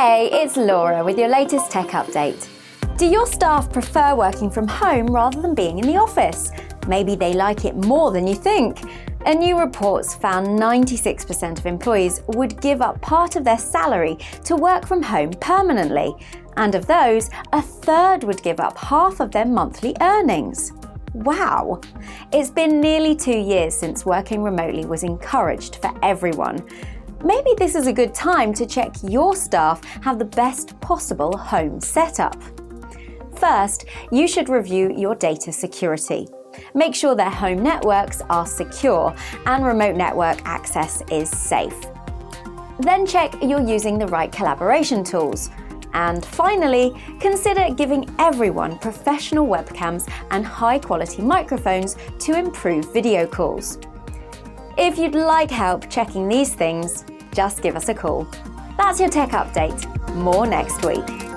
Hey, it's Laura with your latest tech update. Do your staff prefer working from home rather than being in the office? Maybe they like it more than you think. A new report found 96% of employees would give up part of their salary to work from home permanently, and of those, a third would give up half of their monthly earnings. Wow! It's been nearly 2 years since working remotely was encouraged for everyone. Maybe this is a good time to check your staff have the best possible home setup. First, you should review your data security. Make sure their home networks are secure and remote network access is safe. Then check you're using the right collaboration tools. And finally, consider giving everyone professional webcams and high-quality microphones to improve video calls. If you'd like help checking these things, just give us a call. That's your tech update. More next week.